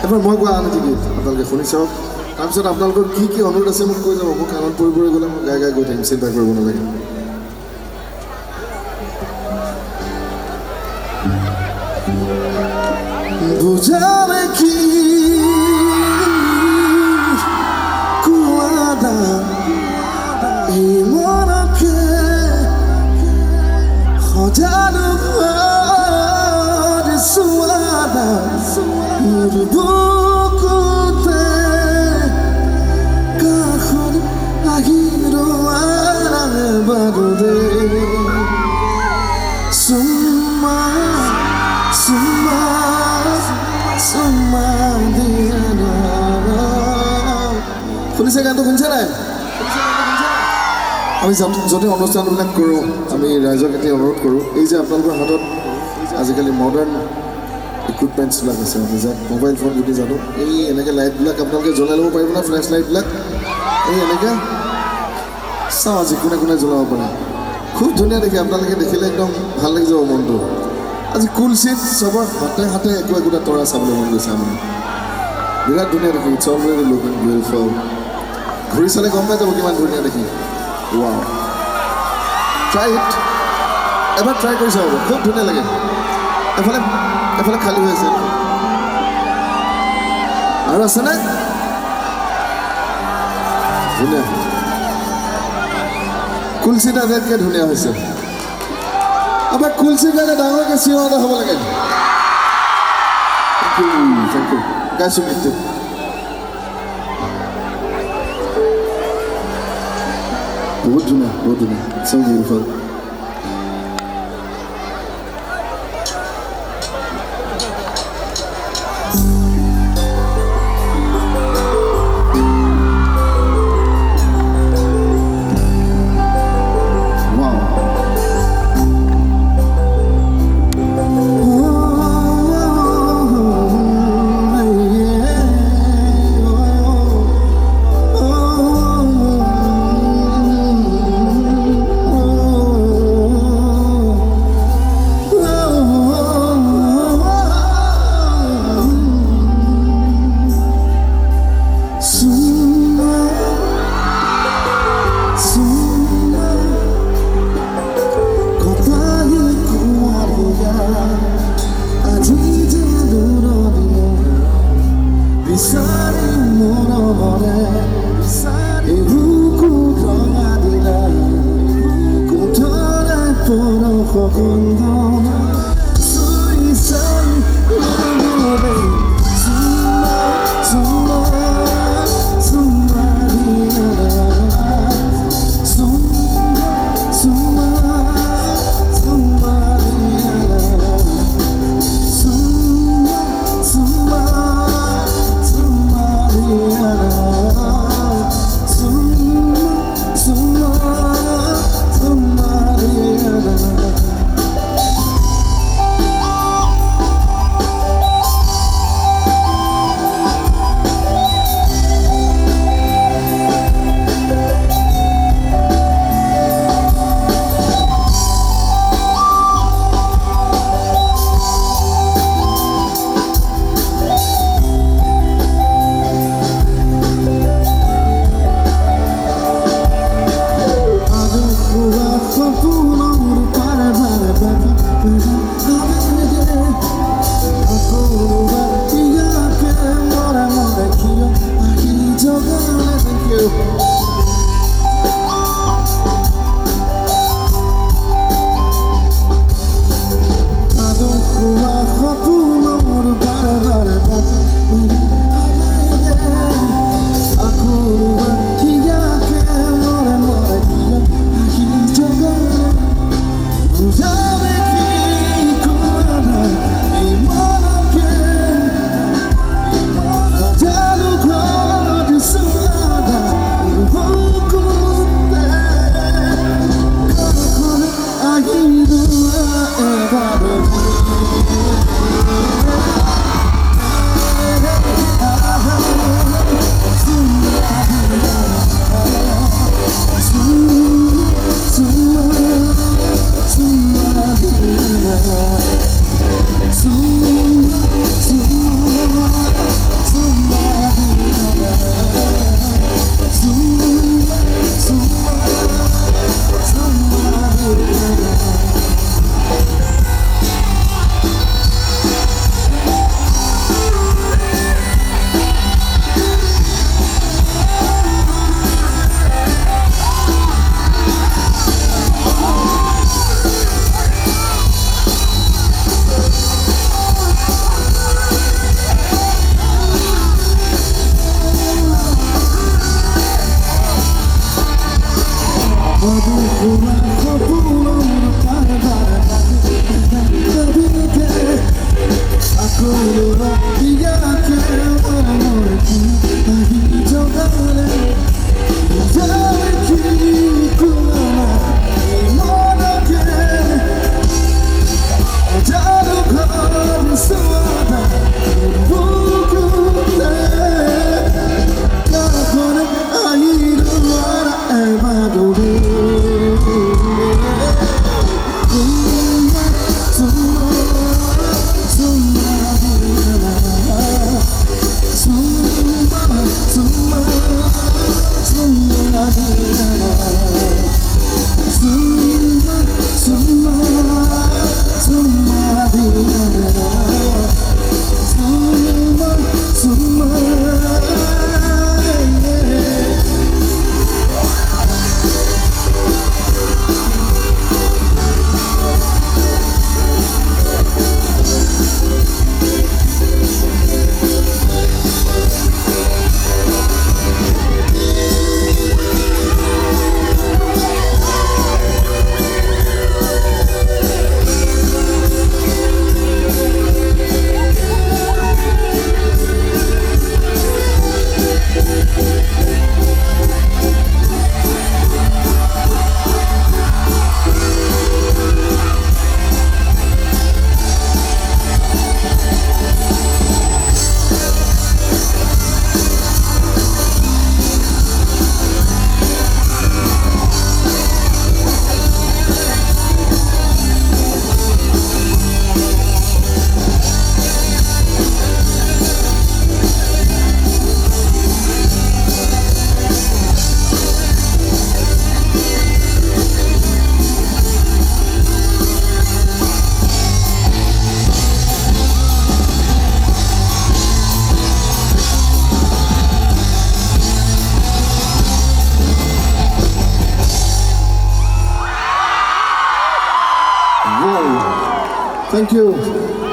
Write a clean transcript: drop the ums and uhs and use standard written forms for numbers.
এবাৰ মই কোৱা আন গীত আপোনালোকে শুনি চাওক তাৰপিছত আপোনালোকৰ কি কি অনুৰোধ আছে মোক কৈ যাব মোক কাণত পৰি গ'লে মই গাই গৈ থাকিম চিন্তা কৰিব নালাগে বুজাবে কি কুয়াদা এই মনকে সজানো সুয়াদা বুকুতে কাখন আহিৰো বাৰুদে সুমা সুমা সুমা দিয়া শুনিছে গানটো শুনিছে নাই আমি যদি অনুষ্ঠানবিলাক কৰোঁ আমি ৰাইজক এতিয়া অনুৰোধ কৰোঁ এই যে আপোনালোকৰ হাতত আজিকালি মডাৰ্ণ ইকুইপমেণ্টছবিলাক আছে আমি যাক মোবাইল ফোন যদি জানো এই এনেকৈ লাইটবিলাক আপোনালোকে জ্বলাই ল'ব পাৰিব না ফ্লেছ লাইটবিলাক এই এনেকৈ চাওঁ আজি কোনে কোনে জ্বলাব পাৰে খুব ধুনীয়া দেখি আপোনালোকে দেখিলে একদম ভাল লাগি যাব মনটো আজি কুল চিট চবৰ হাতে হাতে একোটা তৰা চাবলৈ মন গৈছে আমাৰ বিৰাট ধুনীয়া দেখি ইটছ অলৰেডি লুকিং বিউটিফুল ঘূৰি চালে গম পাই যাব কিমান ধুনীয়া দেখি ৱাও ট্ৰাই ইট এবাৰ ট্ৰাই কৰি চাব খুব ধুনীয়া লাগে এফালে খালী হৈ আছে আৰু আছেনে ধুনীয়া কুলচিটা আটাইতকৈ ধুনীয়া হৈছে আমাৰ কুলচিটাতে ডাঙৰকৈ চিঞৰ এটা হ'ব লাগে থেংক ইউ গাইছোঁ গীতটো বহুত ধুনীয়া so beautiful Thank you.